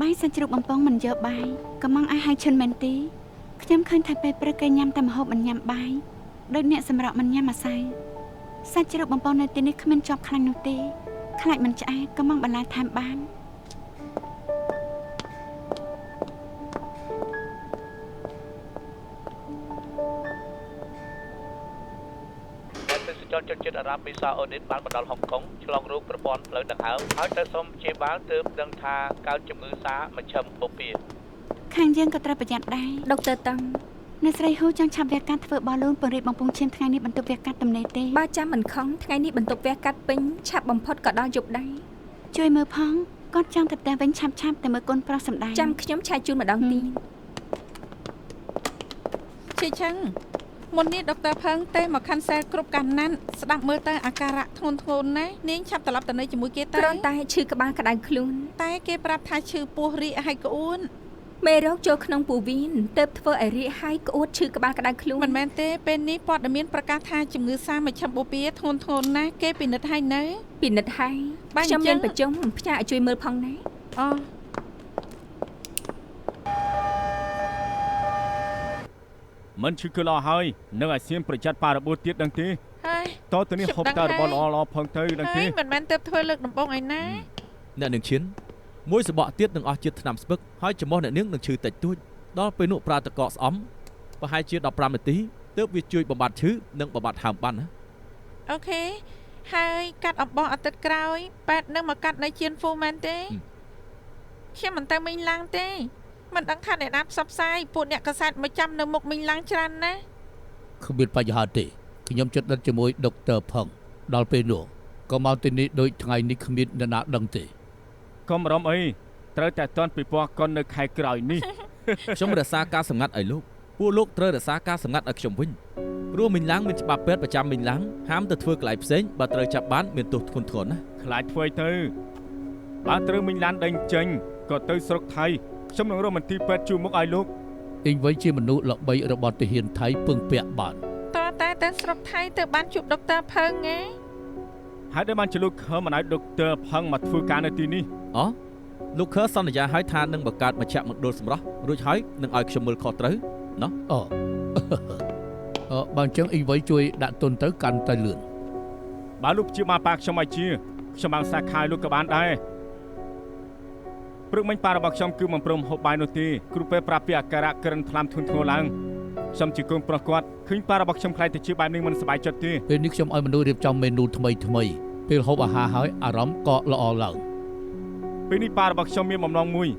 បាយសាច់ជ្រូកបំពងមិនយកបាយកំងឲ្យហៅឈិនមែនទេខ្ញុំឃើញថាពេលព្រឹកគេញ៉ាំតែម្ហូបមិនញ៉ាំបាយដូចអ្នកសម្រក់មិនញ៉ាំអាសៅសាច់ជ្រូកបំពងនៅទីនេះគ្មានជាប់ខ្លាញ់នោះទេខ្លាចមិនឆ្អែតកំងបន្លែថែមបាន ទេសចរជនជាតិអារ៉ាប់មីសាអូនីតបានមកដល់ហុងកុងឆ្លងរោគប្រព័ន្ធផ្លូវដង្ហើមហើយទៅសុំព្យាបាលទើបដឹងថាកើតជំងឺសាមជ្ឈិមពពា ខាងយើងក៏ត្រូវប្រយ័ត្នដែរ ដុកទ័រតុង អ្នកស្រីហ៊ូចង់ឆាប់វះកាត់ធ្វើបោះលូនពង្រីកបំពង់ឈាមថ្ងៃនេះបន្ទប់វះកាត់ទំនេរទេ បើចាំមិនខំថ្ងៃនេះបន្ទប់វះកាត់ពេញឆាប់បំផុតក៏ដល់យប់ដែរ ជួយមើលផងគាត់ចង់ទៅផ្ទះវិញឆាប់តែមើលកូនប្រុសសម្ដែង ចាំខ្ញុំឆាយជូនម្ដងទៀត ជាចឹងមុននេះដុកទ័រផឹងទេមកខាន់សែលគ្រប់កាលណាត់ស្ដាប់មើលទៅអាការៈធ្ងន់ធ្ងរណាស់នាងឆាប់ត្រឡប់ទៅនៅជាមួយគេទៅ គ្រាន់តែឈឺក្បាលក្តៅខ្លួន តែគេប្រាប់ថាឈឺពោះរីកហើយក្អួន មេរោគចូលក្នុងពោះវៀនទើបធ្វើឲ្យរាកហើយក្អួតឈឺក្បាលក្តៅខ្លួន មិនមែនទេពេលនេះព័ត៌មានប្រកាសថាជំងឺសាមជ្ឈិមបូព៌ាធ្ងន់ធ្ងរណាស់គេពិនិត្យឲ្យនៅ ពិនិត្យហើយ បាទ ខ្ញុំ អញ្ចឹ មាន ង ប្រជុំផ្ញើឲ្យជួយមើលផងណា អូ មិនឈឺគឺល្អហើយនឹងឲ្យសៀមប្រយ័ត្នប៉ារបួសទៀតដឹងទេ ហើយ តើទៅនេះហូបតើរបស់ល្អៗផងទៅដឹង ហើ ទេ យមិនមែនទៅធ្វើលើកដំបងឯណា អ្នកនាងឈានមួយសបកទៀតនឹងអស់ជាតិថ្នាំស្ពឹកហើយចំពោះអ្នកនាងនឹងឈឺតិចតួចដល់ពេលនោះប្រាតកកស្អំប្រហែលជា15នាទីទើបវាជួយបំបត្តិឈឺនិងបំបត្តិហើមបានណា អូខេហើយកាត់អំបោះអាទិត្យក្រោយប៉ែតនឹងមកកាត់នៅជៀនហ្វូមែនទេខ្ញុំមិនទៅមិញឡើងទេមិនដឹងថាអ្នកណាផ្សព្វផ្សាយពួកអ្នកកសែតមកចាំនៅមុខមិញឡើងច្រើនណាស់ គ្មានបញ្ហាទេខ្ញុំជិតដិតជាមួយដុកទ័រផឹងដល់ពេលនោះក៏មកទីនេះដូចថ្ងៃនេះគ្មានអ្នកណាដឹងទេ កុំរំអីត្រូវតែតន់ពិព័រណ៍កុននៅខែក្រោយនេះ ខ្ញុំរក្សាការសម្ងាត់ឲ្យលោកពួកលោកត្រូវរក្សាការសម្ងាត់ឲ្យខ្ញុំវិញព្រោះមីងឡាំងមានច្បាប់ពេទ្យប្រចាំមីងឡាំងហាមទៅធ្វើកន្លែងផ្សេងបើត្រូវចាប់បានមានទោសធ្ងន់ធ្ងរណាស់ ខ្លាចធ្វើទៅបើត្រូវមិញឡានដេញចេញក៏ទៅស្រុកថៃខ្ញុំនឹងរកមន្ទីរពេទ្យជួមុខឲ្យលោក អ៊ីងវិញជាមនុស្សល្បីរបស់ទាហានថៃពឹងពាក់បាន តើតែស្រុកថៃទៅបានជួបដុកទ័រផឹងហ៎ ហើយដែលបានជាលោកខំមិនឲ្យដុកទ័រផឹងមកធ្វើការនៅទីនេះ អូលោកខើសន្យាឲ្យថានឹងបង្កើតមជ្ឈមណ្ឌលសម្រស់រួចហើយនឹងឲ្យខ្ញុំមើលខុសត្រូវណោះ អូ បើអញ្ចឹងអ៊ីងវិញជួយដាក់ទុនទៅកាន់តែលឿន បើលោកជាមកប៉ាខ្ញុំឲ្យជាខ្ញុំបានសាខាយលោកក៏បានដែរព្រឹកមិញប៉ារបស់ខ្ញុំគឺមិនព្រមហូបបាយនោះទេគ្រូពេទ្យប្រាប់ពីអាការៈក្រិនថ្លាមធ្ងន់ធ្ងរឡើងខ្ញុំជាកូនប្រុសគាត់ឃើញប៉ារបស់ខ្ញុំខ្លាចទៅជាបែបនេះមិនសប្បាយចិត្តទេ ពេលនេះខ្ញុំឲ្យមនុស្សរៀបចំមេនូថ្មីពេលហូបអាហារហើយអារម្មណ៍ក៏ល្អឡើង ពេលនេះប៉ារបស់ខ្ញុំមានបំណងមួយ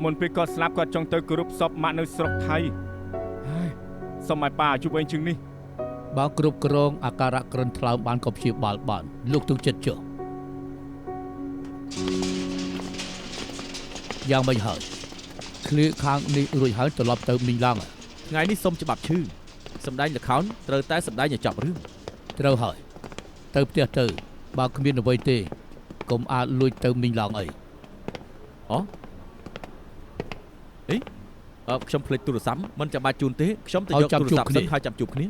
មុនពេលគាត់ស្លាប់គាត់ចង់ទៅគោរពសពម៉ាក់នៅស្រុកថៃហើយសូមឲ្យប៉ាជួបវិញជាងនេះ បើគ្រប់គ្រងអាការៈក្រិនថ្លើមបានក៏ព្យាបាលបានលោកទុកចិត្តចុះយ៉ាងមិនហើយឃ្លាខាងនេះរួចហើយត្រឡប់ទៅមីងឡាំង ថ្ងៃនេះសុំច្បាប់ឈឺសម្ដែងល្ខោនត្រូវតែសម្ដែងឲ្យចប់រឿង ត្រូវហើយទៅផ្ទះទៅបើគ្មានអ្វីទេកុំអាចលួចទៅមីងឡាំងអី អូអីខ្ញុំភ្លេចទូរស័ព្ទមិនចាំបាច់ជូនទេខ្ញុំទៅយកទូរស័ព្ទសិនហើយចាំជួបគ្នា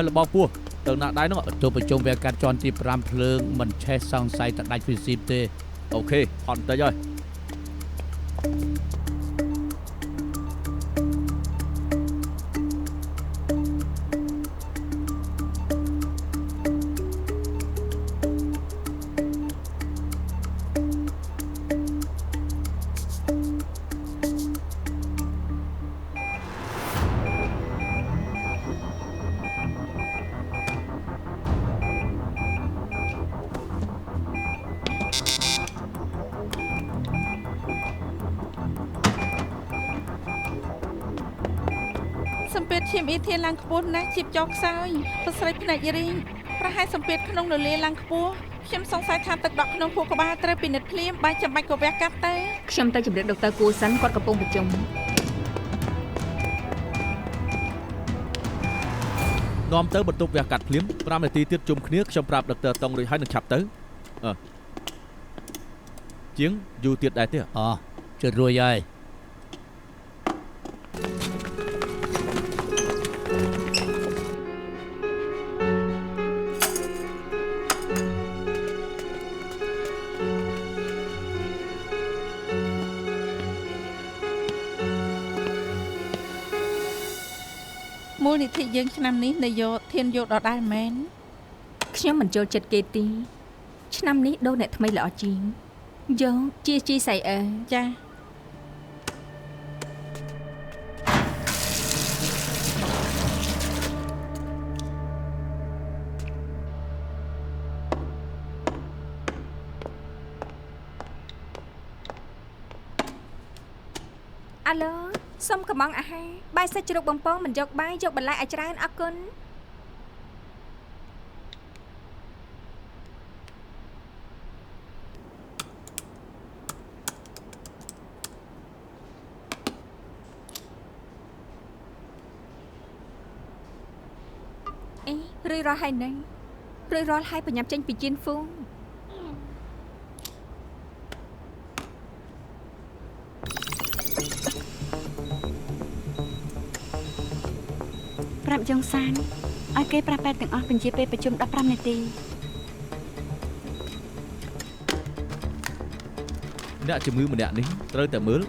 របស់ពោះទៅណាដែរនោះ បន្ទប់ប្រជុំវគ្គកាត់ជាន់ទី5ភ្លើងមិនឆេះសង្ស័យតែដាច់វិស៊ីបទេ អូខេហត់បន្តិចហើយ សម្ពាធឈាមអ៊ីធានឡើងខ្ពស់ណាស់ជីបចោលខ្សោយប្រស្រីភ្នែករីងប្រហែលសម្ពាធក្នុងនលាឡើងខ្ពស់ខ្ញុំសង្ស័យថាទឹកដក់ក្នុងខួរក្បាលត្រូវពិនិត្យភ្លាមបើចាំបាច់ក៏វះកាត់ទៅ ខ្ញុំទៅជម្រាបដុកទ័រគួរសិនគាត់កំពុងប្រជុំ នាំទៅបន្ទប់វះកាត់ភ្លាម5នាទីទៀតជុំគ្នាខ្ញុំប្រាប់ដុកទ័រតុងរួចហើយនឹងឆាប់ទៅជាងយូរទៀតដែរទេ អូជិតរួចហើយ មូលនិធិយើងឆ្នាំនេះនយោបាយធានយកដដែលមែន ខ្ញុំមិនចូលចិត្តគេទេឆ្នាំនេះដូរអ្នកថ្មីល្អជាងយកជាជីសៃអឺ ចា អ អាឡូសុំកំងអាហារបាយសាច់ជ្រូកបំពងមិនយកបាយយកបន្លែឲ្យច្រើនអរគុណអីរឿយរាល់ហើយនឹងរឿយរាល់ហើយបញ្ញាប់ចេញពីជៀនហ្វូងប្រាប់យងសានឲ្យគេប្រាប់ពេទ្យទាំងអស់បញ្ជាពេលប្រជុំ15នាទី អ្នកជំងឺម្នាក់នេះត្រូវតែមើល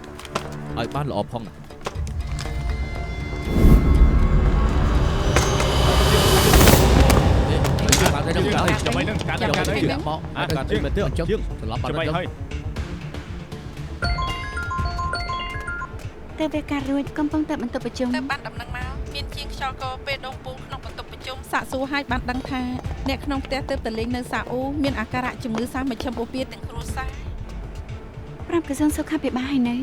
ឲ្យបានល្អផងណា ចាំមិននឹងកាត់ យក កាត់ ទៅ អី មក កាត់ទៅមែនទេ ចុះ យើង ត្រឡប់បាត់ ចាំ ទៅ មិនហើយ ទៅវាការរួចកំពុងតែបន្ទប់ប្រជុំ ទៅបានដំណឹងមកមានជាងខ្យល់កពេលដងពូក្នុងបន្ទប់ប្រជុំសាកសួរឲ្យបានដឹងថាអ្នកក្នុងផ្ទះទើបតែលេងនៅសាអ៊ូមានអាការៈជំងឺសាមជ្ឈិមអូពីទាំងគ្រួសារ ប្រាប់ក្រសួងសុខាភិបាលឲ្យនៅ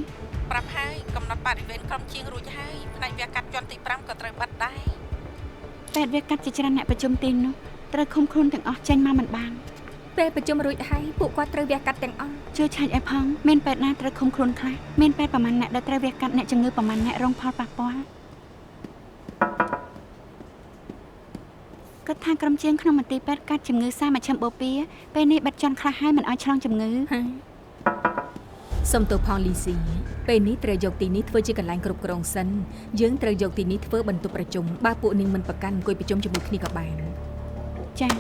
ប្រាប់ហើយកំណត់បរិវេណក្រុមជាងរួចហើយផ្នែកវាកាត់ជាន់ទី5ក៏ត្រូវបាត់ដែរ ពេទ្យវាកាត់ជាច្រើនអ្នកប្រជុំទីនោះត្រូវឃុំខ្លួនទាំងអស់ចេញមកមិនបាន ពេលប្រជុំរួចហើយពួកគាត់ត្រូវវះកាត់ទាំងអស់ ជួយឆែកឲ្យផងមានពេទ្យណាត្រូវឃុំខ្លួនខ្លះមានពេទ្យប្រមាណអ្នកដែលត្រូវវះកាត់អ្នកជំងឺប្រមាណអ្នករងផលប៉ះពាល់គាត់ថាក្រុមជាងក្នុងមន្ទីរពេទ្យកាត់ជំងឺសាមជ្ឈិមបូព៌ាពេលនេះបិទជន់ខ្លះហើយមិនឲ្យឆ្លងជំងឺ ហើយសុំទោសផងលីស៊ីពេលនេះត្រូវយកទីនេះធ្វើជាកន្លែងគ្រប់គ្រងសិនយើងត្រូវយកទីនេះធ្វើបន្ទប់ប្រជុំបើពួកនាងមិនប្រកាន់អង្គុយប្រជុំជាមួយគ្នាក៏បាន ចា៎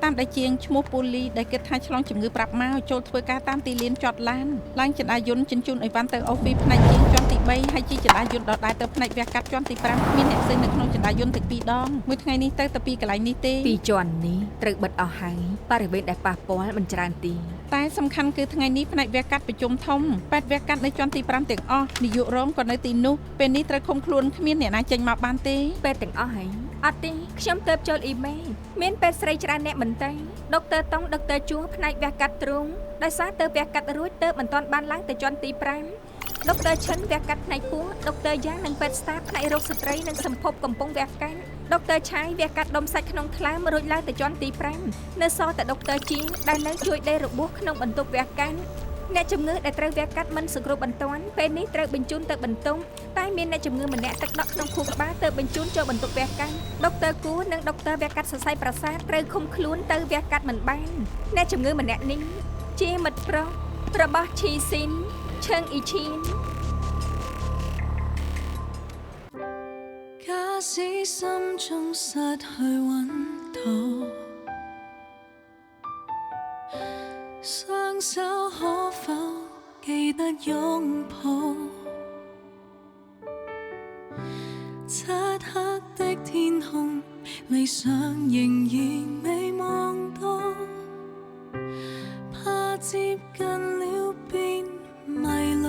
តាមដែលជាងឈ្មោះពូលីដែលគិតថាឆ្លងជំងឺប្រាប់មកចូលធ្វើការតាមទីលានចតឡានឡើងចន្ទាយន្តជញ្ជូនអីវ៉ាន់ទៅអូសពីផ្នែកជាងជាន់ទី3ហើយជាចន្ទាយន្តដដែលទៅផ្នែកវះកាត់ជាន់ទី5មានអ្នកផ្សេងនៅក្នុងចន្ទាយន្តទាំងពីរដងមួយថ្ងៃនេះទៅតែពីកន្លែងនេះទេ ពីជាន់នេះត្រូវបិទអស់ហើយបរិវេណដែលប៉ះពាល់មិនច្រើនទី តែសំខាន់គឺថ្ងៃនេះផ្នែកវះកាត់ប្រជុំធំពេទ្យវះកាត់នៅជាន់ទី5ទាំងអស់នាយករងក៏នៅទីនោះពេលនេះត្រូវឃុំខ្លួនគ្មានអ្នកណាចេញមកបានទេ ពេទ្យទាំងអស់ហើយអត់ទេខ្ញុំទៅចូលអ៊ីមេលមានពេទ្យស្រីច្រើនអ្នកមិនទេដុកទ័រតុងដុកទ័រជួផ្នែកវះកាត់ទ្រូងដោយសារទៅវះកាត់រួចទៅមិនទាន់បានឡើងទៅជាន់ទី5ដុកទ័រឈិនវះកាត់ផ្នែកពោះដុកទ័រយ៉ាងនិងពេទ្យស្តាផ្នែករោគស្ត្រីនិងសម្ភពកំពុងវះកាត់ដុកទ័រឆាយវះកាត់ដុំសាច់ក្នុងថ្លើមរួចឡើងទៅជាន់ទី5នៅសល់តែដុកទ័រជាងដែលនៅជួយដេររបួសក្នុងបន្ទប់វះកាត់អ្នកជំងឺដែលត្រូវវះកាត់មិនសង្គ្រោះបន្ទាន់ពេលនេះត្រូវបញ្ជូនទៅបន្ទប់តែមានអ្នកជំងឺម្នាក់ទឹកដក់ក្នុងខួរក្បាលទៅបញ្ជូនចូលបន្ទប់វះកាត់ដុកទ័រគូនិងដុកទ័រវះកាត់សរសៃប្រសាទត្រូវឃុំខ្លួនទៅវះកាត់មិនបានអ្នកជំងឺម្នាក់នេះជាមិត្តប្រុសរបស់ឈីស៊ីនឈឹងអ៊ីឈីន 假使心中失去溫度，雙手可否記得擁抱？漆黑的天空，理想仍然未望到，怕接近了便迷路。